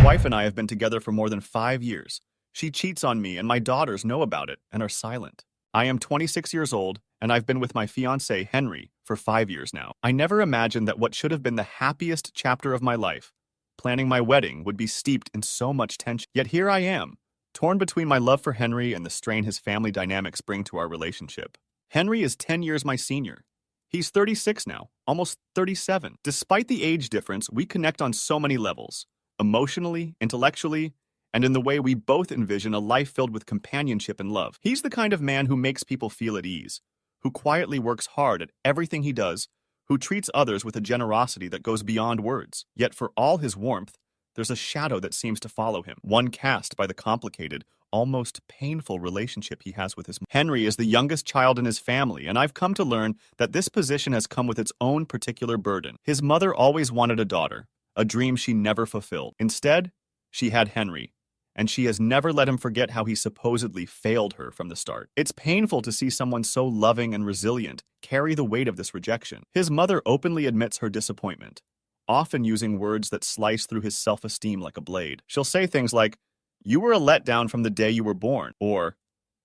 My wife and I have been together for more than 5 years. She cheats on me and my daughters know about it and are silent. I am 26 years old and I've been with my fiancé, Henry, for 5 years now. I never imagined that what should have been the happiest chapter of my life, planning my wedding, would be steeped in so much tension. Yet here I am, torn between my love for Henry and the strain his family dynamics bring to our relationship. Henry is 10 years my senior. He's 36 now, almost 37. Despite the age difference, we connect on so many levels, emotionally, intellectually, and in the way we both envision a life filled with companionship and love. He's the kind of man who makes people feel at ease, who quietly works hard at everything he does, who treats others with a generosity that goes beyond words. Yet for all his warmth, there's a shadow that seems to follow him, one cast by the complicated, almost painful relationship he has with his mother. Henry is the youngest child in his family, and I've come to learn that this position has come with its own particular burden. His mother always wanted a daughter, a dream she never fulfilled. Instead, she had Henry, and she has never let him forget how he supposedly failed her from the start. It's painful to see someone so loving and resilient carry the weight of this rejection. His mother openly admits her disappointment, often using words that slice through his self-esteem like a blade. She'll say things like, "You were a letdown from the day you were born," or,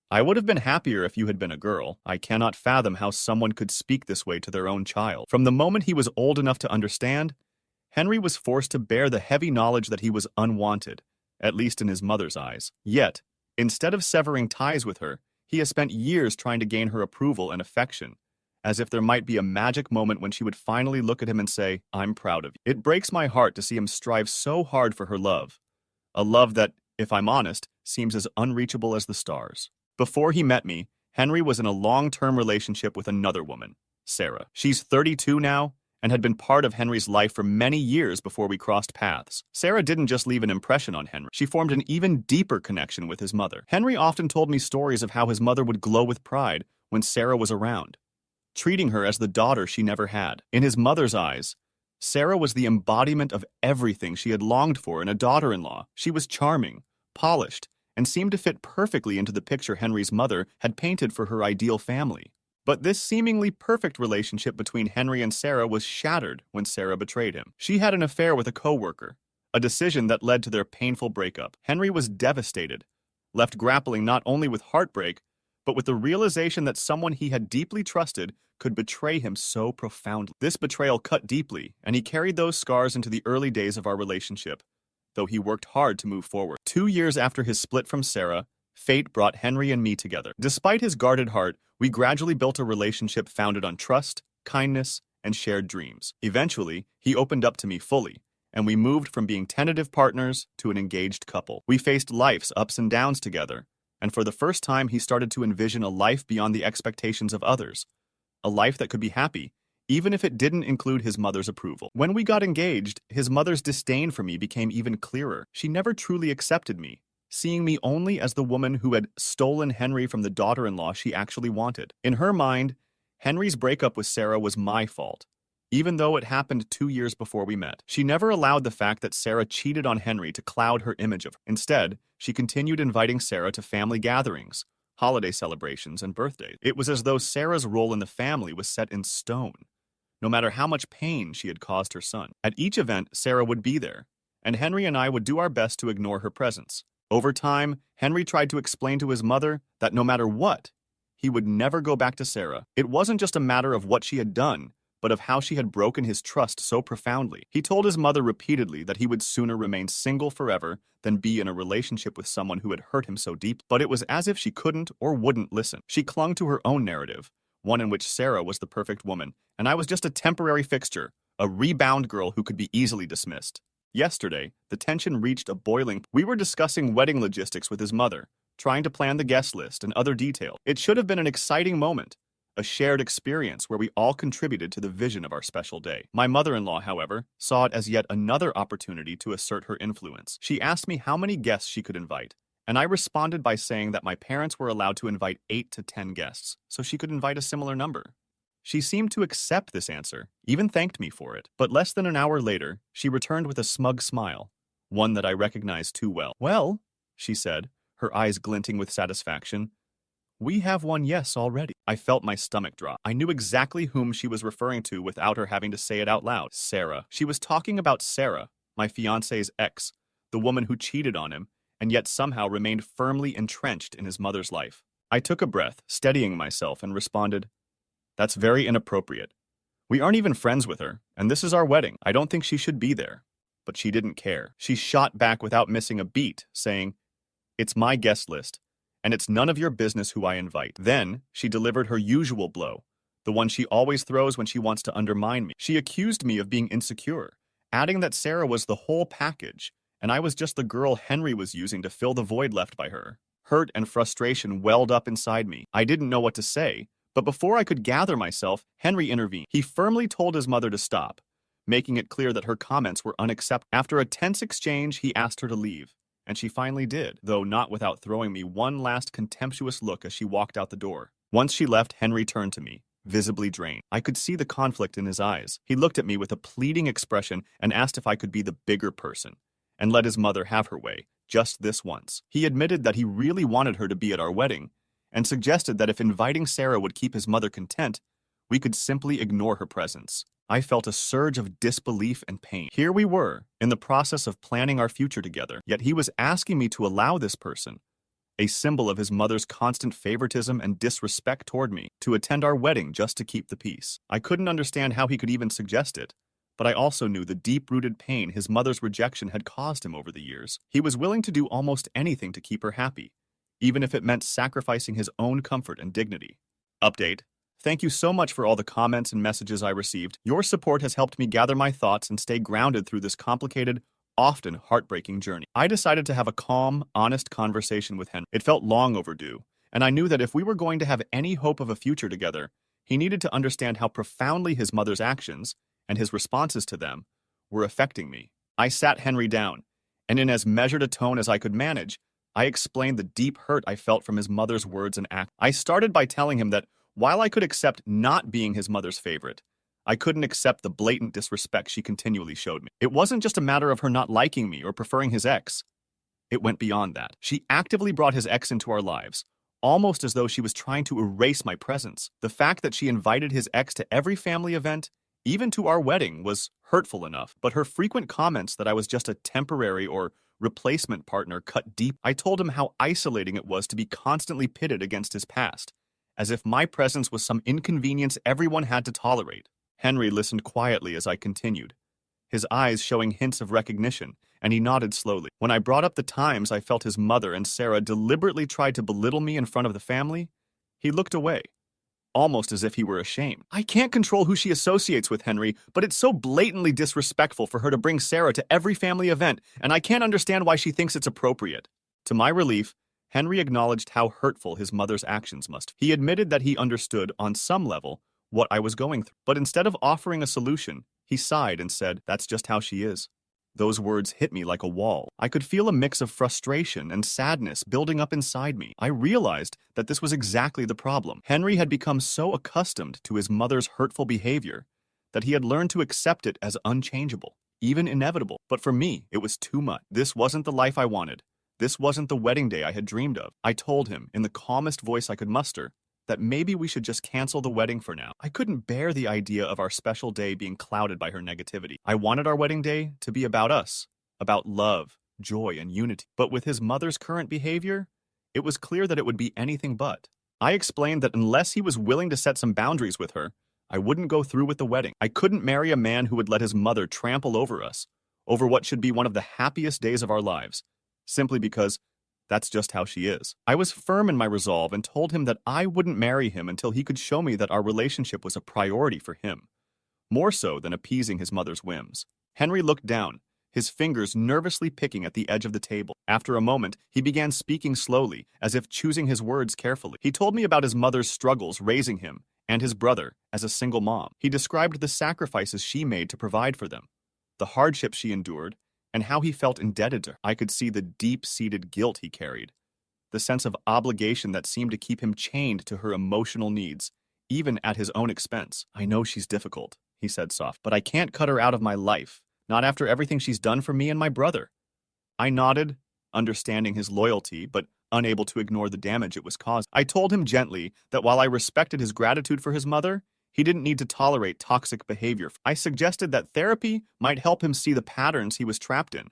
"I would have been happier if you had been a girl." I cannot fathom how someone could speak this way to their own child. From the moment he was old enough to understand, Henry was forced to bear the heavy knowledge that he was unwanted, at least in his mother's eyes. Yet, instead of severing ties with her, he has spent years trying to gain her approval and affection, as if there might be a magic moment when she would finally look at him and say, "I'm proud of you." It breaks my heart to see him strive so hard for her love, a love that, if I'm honest, seems as unreachable as the stars. Before he met me, Henry was in a long-term relationship with another woman, Sarah. She's 32 now, and had been part of Henry's life for many years before we crossed paths. Sarah didn't just leave an impression on Henry, she formed an even deeper connection with his mother. Henry often told me stories of how his mother would glow with pride when Sarah was around, treating her as the daughter she never had. In his mother's eyes, Sarah was the embodiment of everything she had longed for in a daughter-in-law. She was charming, polished, and seemed to fit perfectly into the picture Henry's mother had painted for her ideal family. But this seemingly perfect relationship between Henry and Sarah was shattered when Sarah betrayed him. She had an affair with a co-worker, a decision that led to their painful breakup. Henry was devastated, left grappling not only with heartbreak, but with the realization that someone he had deeply trusted could betray him so profoundly. This betrayal cut deeply, and he carried those scars into the early days of our relationship, though he worked hard to move forward. 2 years after his split from Sarah, fate brought Henry and me together. Despite his guarded heart, we gradually built a relationship founded on trust, kindness, and shared dreams. Eventually, he opened up to me fully, and we moved from being tentative partners to an engaged couple. We faced life's ups and downs together, and for the first time he started to envision a life beyond the expectations of others, a life that could be happy, even if it didn't include his mother's approval. When we got engaged, his mother's disdain for me became even clearer. She never truly accepted me, seeing me only as the woman who had stolen Henry from the daughter-in-law she actually wanted. In her mind, Henry's breakup with Sarah was my fault, even though it happened 2 years before we met. She never allowed the fact that Sarah cheated on Henry to cloud her image of her. Instead, she continued inviting Sarah to family gatherings, holiday celebrations, and birthdays. It was as though Sarah's role in the family was set in stone, no matter how much pain she had caused her son. At each event, Sarah would be there, and Henry and I would do our best to ignore her presence. Over time, Henry tried to explain to his mother that no matter what, he would never go back to Sarah. It wasn't just a matter of what she had done, but of how she had broken his trust so profoundly. He told his mother repeatedly that he would sooner remain single forever than be in a relationship with someone who had hurt him so deep. But it was as if she couldn't or wouldn't listen. She clung to her own narrative, one in which Sarah was the perfect woman, and I was just a temporary fixture, a rebound girl who could be easily dismissed. Yesterday, the tension reached a boiling point. We were discussing wedding logistics with his mother, trying to plan the guest list and other details. It should have been an exciting moment, a shared experience where we all contributed to the vision of our special day. My mother-in-law, however, saw it as yet another opportunity to assert her influence. She asked me how many guests she could invite, and I responded by saying that my parents were allowed to invite 8 to 10 guests, so she could invite a similar number. She seemed to accept this answer, even thanked me for it. But less than an hour later, she returned with a smug smile, one that I recognized too well. "Well," she said, her eyes glinting with satisfaction, "we have one yes already." I felt my stomach drop. I knew exactly whom she was referring to without her having to say it out loud. Sarah. She was talking about Sarah, my fiancé's ex, the woman who cheated on him, and yet somehow remained firmly entrenched in his mother's life. I took a breath, steadying myself, and responded, "That's very inappropriate. We aren't even friends with her, and this is our wedding. I don't think she should be there." But she didn't care. She shot back without missing a beat, saying, "It's my guest list, and it's none of your business who I invite." Then she delivered her usual blow, the one she always throws when she wants to undermine me. She accused me of being insecure, adding that Sarah was the whole package, and I was just the girl Henry was using to fill the void left by her. Hurt and frustration welled up inside me. I didn't know what to say, but before I could gather myself, Henry intervened. He firmly told his mother to stop, making it clear that her comments were unacceptable. After a tense exchange, he asked her to leave, and she finally did, though not without throwing me one last contemptuous look as she walked out the door. Once she left, Henry turned to me, visibly drained. I could see the conflict in his eyes. He looked at me with a pleading expression and asked if I could be the bigger person and let his mother have her way, just this once. He admitted that he really wanted her to be at our wedding and suggested that if inviting Sarah would keep his mother content, we could simply ignore her presence. I felt a surge of disbelief and pain. Here we were, in the process of planning our future together, yet he was asking me to allow this person, a symbol of his mother's constant favoritism and disrespect toward me, to attend our wedding just to keep the peace. I couldn't understand how he could even suggest it, but I also knew the deep-rooted pain his mother's rejection had caused him over the years. He was willing to do almost anything to keep her happy, even if it meant sacrificing his own comfort and dignity. Update. Thank you so much for all the comments and messages I received. Your support has helped me gather my thoughts and stay grounded through this complicated, often heartbreaking journey. I decided to have a calm, honest conversation with Henry. It felt long overdue, and I knew that if we were going to have any hope of a future together, he needed to understand how profoundly his mother's actions, and his responses to them, were affecting me. I sat Henry down, and in as measured a tone as I could manage, I explained the deep hurt I felt from his mother's words and acts. I started by telling him that while I could accept not being his mother's favorite, I couldn't accept the blatant disrespect she continually showed me. It wasn't just a matter of her not liking me or preferring his ex. It went beyond that. She actively brought his ex into our lives, almost as though she was trying to erase my presence. The fact that she invited his ex to every family event, even to our wedding, was hurtful enough, but her frequent comments that I was just a temporary or replacement partner cut deep. I told him how isolating it was to be constantly pitted against his past, as if my presence was some inconvenience everyone had to tolerate. Henry listened quietly as I continued, his eyes showing hints of recognition, and he nodded slowly. When I brought up the times I felt his mother and Sarah deliberately tried to belittle me in front of the family, he looked away, almost as if he were ashamed. I can't control who she associates with, Henry, but it's so blatantly disrespectful for her to bring Sarah to every family event, and I can't understand why she thinks it's appropriate. To my relief, Henry acknowledged how hurtful his mother's actions must be. He admitted that he understood, on some level, what I was going through. But instead of offering a solution, he sighed and said, "That's just how she is." Those words hit me like a wall. I could feel a mix of frustration and sadness building up inside me. I realized that this was exactly the problem. Henry had become so accustomed to his mother's hurtful behavior that he had learned to accept it as unchangeable, even inevitable. But for me, it was too much. This wasn't the life I wanted. This wasn't the wedding day I had dreamed of. I told him, in the calmest voice I could muster, that maybe we should just cancel the wedding for now. I couldn't bear the idea of our special day being clouded by her negativity. I wanted our wedding day to be about us, about love, joy, and unity. But with his mother's current behavior, it was clear that it would be anything but. I explained that unless he was willing to set some boundaries with her, I wouldn't go through with the wedding. I couldn't marry a man who would let his mother trample over us, over what should be one of the happiest days of our lives, simply because that's just how she is. I was firm in my resolve and told him that I wouldn't marry him until he could show me that our relationship was a priority for him, more so than appeasing his mother's whims. Henry looked down, his fingers nervously picking at the edge of the table. After a moment, he began speaking slowly, as if choosing his words carefully. He told me about his mother's struggles raising him and his brother as a single mom. He described the sacrifices she made to provide for them, the hardships she endured, and how he felt indebted to her. I could see the deep-seated guilt he carried, the sense of obligation that seemed to keep him chained to her emotional needs, even at his own expense. "I know she's difficult," he said softly, "but I can't cut her out of my life, not after everything she's done for me and my brother." I nodded, understanding his loyalty, but unable to ignore the damage it was causing. I told him gently that while I respected his gratitude for his mother, he didn't need to tolerate toxic behavior. I suggested that therapy might help him see the patterns he was trapped in,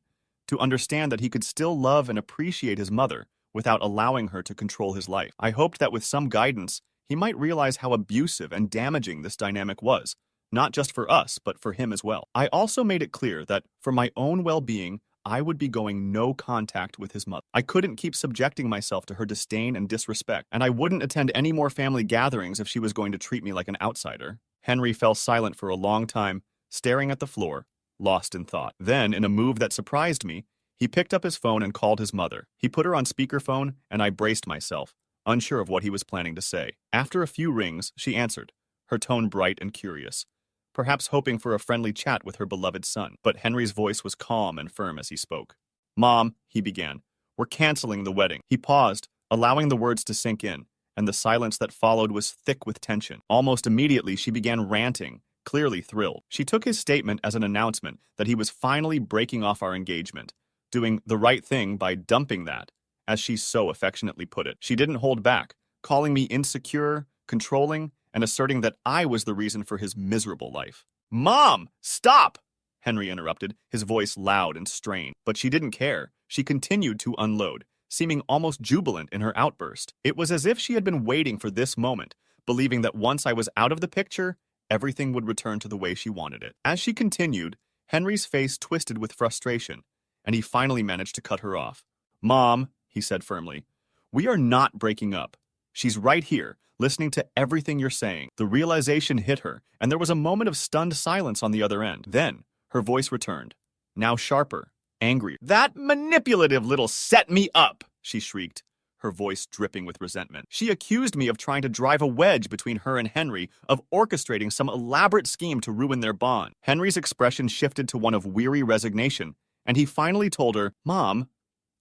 to understand that he could still love and appreciate his mother without allowing her to control his life. I hoped that with some guidance, he might realize how abusive and damaging this dynamic was, not just for us, but for him as well. I also made it clear that, for my own well-being, I would be going no contact with his mother. I couldn't keep subjecting myself to her disdain and disrespect, and I wouldn't attend any more family gatherings if she was going to treat me like an outsider. Henry fell silent for a long time, staring at the floor, lost in thought. Then, in a move that surprised me, he picked up his phone and called his mother. He put her on speakerphone, and I braced myself, unsure of what he was planning to say. After a few rings, she answered, her tone bright and curious, perhaps hoping for a friendly chat with her beloved son. But Henry's voice was calm and firm as he spoke. "Mom," he began, "we're canceling the wedding." He paused, allowing the words to sink in, and the silence that followed was thick with tension. Almost immediately, she began ranting, clearly thrilled. She took his statement as an announcement that he was finally breaking off our engagement, doing the right thing by dumping that, as she so affectionately put it. She didn't hold back, calling me insecure, controlling, and asserting that I was the reason for his miserable life. "Mom, stop!" Henry interrupted, his voice loud and strained. But she didn't care. She continued to unload, seeming almost jubilant in her outburst. It was as if she had been waiting for this moment, believing that once I was out of the picture, everything would return to the way she wanted it. As she continued, Henry's face twisted with frustration, and he finally managed to cut her off. "Mom," he said firmly, "we are not breaking up. She's right here, listening to everything you're saying." The realization hit her, and there was a moment of stunned silence on the other end. Then, her voice returned, now sharper, angrier. "That manipulative little set me up!" she shrieked, her voice dripping with resentment. She accused me of trying to drive a wedge between her and Henry, of orchestrating some elaborate scheme to ruin their bond. Henry's expression shifted to one of weary resignation, and he finally told her, "Mom,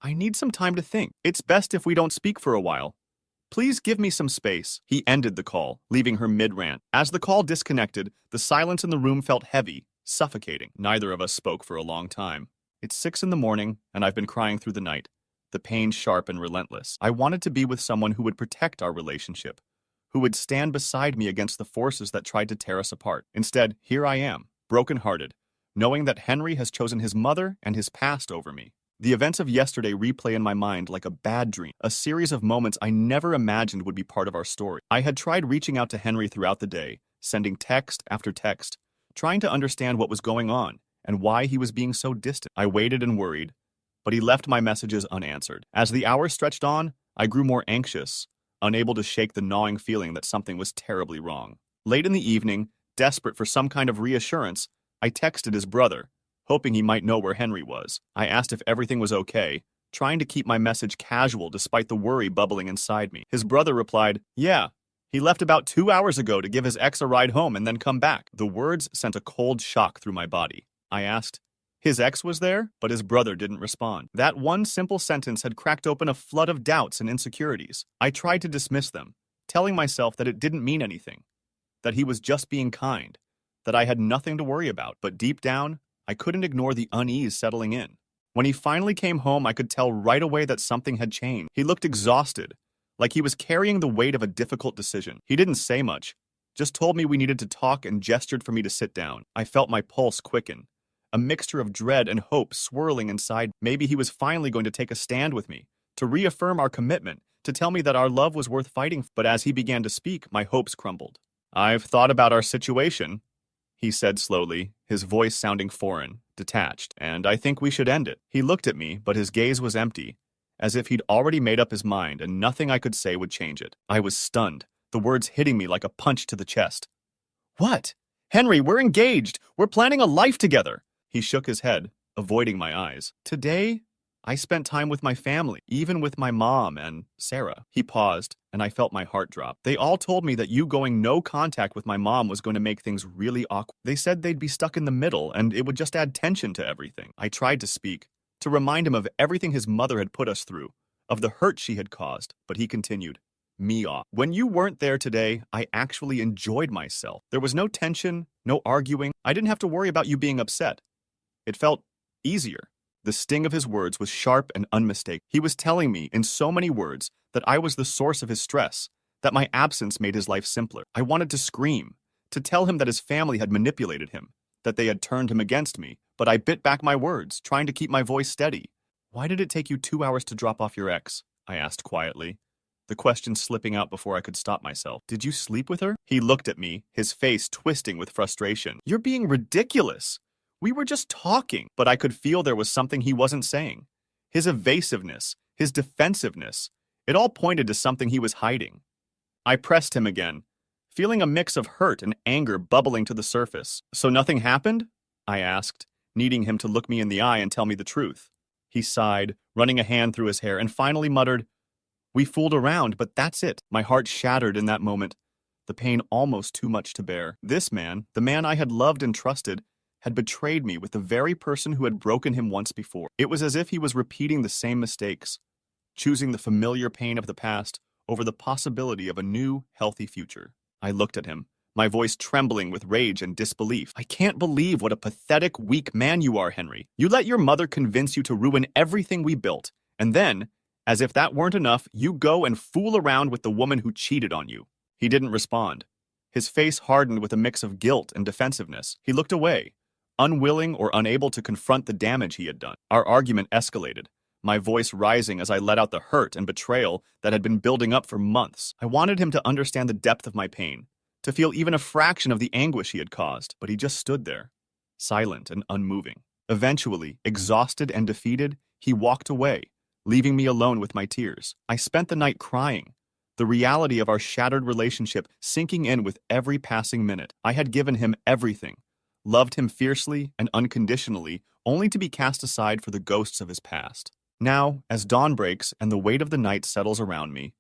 I need some time to think. It's best if we don't speak for a while. Please give me some space." He ended the call, leaving her mid-rant. As the call disconnected, the silence in the room felt heavy, suffocating. Neither of us spoke for a long time. It's 6 in the morning, and I've been crying through the night, the pain sharp and relentless. I wanted to be with someone who would protect our relationship, who would stand beside me against the forces that tried to tear us apart. Instead, here I am, brokenhearted, knowing that Henry has chosen his mother and his past over me. The events of yesterday replay in my mind like a bad dream, a series of moments I never imagined would be part of our story. I had tried reaching out to Henry throughout the day, sending text after text, trying to understand what was going on and why he was being so distant. I waited and worried, but he left my messages unanswered. As the hours stretched on, I grew more anxious, unable to shake the gnawing feeling that something was terribly wrong. Late in the evening, desperate for some kind of reassurance, I texted his brother, hoping he might know where Henry was. I asked if everything was okay, trying to keep my message casual despite the worry bubbling inside me. His brother replied, "Yeah, he left about 2 hours ago to give his ex a ride home and then come back." The words sent a cold shock through my body. I asked, "His ex was there?" But his brother didn't respond. That one simple sentence had cracked open a flood of doubts and insecurities. I tried to dismiss them, telling myself that it didn't mean anything, that he was just being kind, that I had nothing to worry about. But deep down, I couldn't ignore the unease settling in. When he finally came home, I could tell right away that something had changed. He looked exhausted, like he was carrying the weight of a difficult decision. He didn't say much, just told me we needed to talk and gestured for me to sit down. I felt my pulse quicken, a mixture of dread and hope swirling inside. Maybe he was finally going to take a stand with me, to reaffirm our commitment, to tell me that our love was worth fighting for. But as he began to speak, my hopes crumbled. "I've thought about our situation," he said slowly, his voice sounding foreign, detached, "and I think we should end it." He looked at me, but his gaze was empty, as if he'd already made up his mind and nothing I could say would change it. I was stunned, the words hitting me like a punch to the chest. "What? Henry, we're engaged! We're planning a life together!" He shook his head, avoiding my eyes. "Today, I spent time with my family, even with my mom and Sarah." He paused, and I felt my heart drop. "They all told me that you going no contact with my mom was going to make things really awkward. They said they'd be stuck in the middle, and it would just add tension to everything." I tried to speak, to remind him of everything his mother had put us through, of the hurt she had caused, but he continued, me off. "When you weren't there today, I actually enjoyed myself. There was no tension, no arguing. I didn't have to worry about you being upset. It felt easier." The sting of his words was sharp and unmistakable. He was telling me, in so many words, that I was the source of his stress, that my absence made his life simpler. I wanted to scream, to tell him that his family had manipulated him, that they had turned him against me, but I bit back my words, trying to keep my voice steady. Why did it take you 2 hours to drop off your ex? I asked quietly, the question slipping out before I could stop myself. Did you sleep with her? He looked at me, his face twisting with frustration. You're being ridiculous. We were just talking, but I could feel there was something he wasn't saying. His evasiveness, his defensiveness, it all pointed to something he was hiding. I pressed him again, feeling a mix of hurt and anger bubbling to the surface. So nothing happened? I asked, needing him to look me in the eye and tell me the truth. He sighed, running a hand through his hair, and finally muttered, "We fooled around, but that's it." My heart shattered in that moment, the pain almost too much to bear. This man, the man I had loved and trusted, had betrayed me with the very person who had broken him once before. It was as if he was repeating the same mistakes, choosing the familiar pain of the past over the possibility of a new, healthy future. I looked at him, my voice trembling with rage and disbelief. I can't believe what a pathetic, weak man you are, Henry. You let your mother convince you to ruin everything we built, and then, as if that weren't enough, you go and fool around with the woman who cheated on you. He didn't respond. His face hardened with a mix of guilt and defensiveness. He looked away, unwilling or unable to confront the damage he had done. Our argument escalated, my voice rising as I let out the hurt and betrayal that had been building up for months. I wanted him to understand the depth of my pain, to feel even a fraction of the anguish he had caused, but he just stood there, silent and unmoving. Eventually, exhausted and defeated, he walked away, leaving me alone with my tears. I spent the night crying, the reality of our shattered relationship sinking in with every passing minute. I had given him everything, loved him fiercely and unconditionally, only to be cast aside for the ghosts of his past. Now, as dawn breaks and the weight of the night settles around me,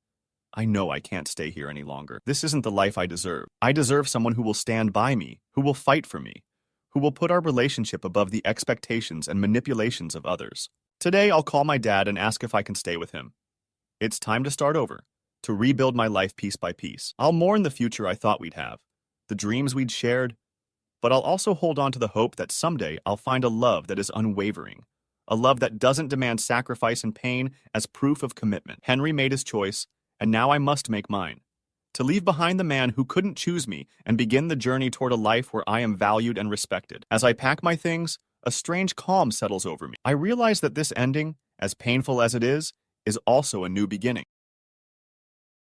I know I can't stay here any longer. This isn't the life I deserve. I deserve someone who will stand by me, who will fight for me, who will put our relationship above the expectations and manipulations of others. Today, I'll call my dad and ask if I can stay with him. It's time to start over, to rebuild my life piece by piece. I'll mourn the future I thought we'd have, the dreams we'd shared, but I'll also hold on to the hope that someday I'll find a love that is unwavering, a love that doesn't demand sacrifice and pain as proof of commitment. Henry made his choice, and now I must make mine. To leave behind the man who couldn't choose me and begin the journey toward a life where I am valued and respected. As I pack my things, a strange calm settles over me. I realize that this ending, as painful as it is also a new beginning.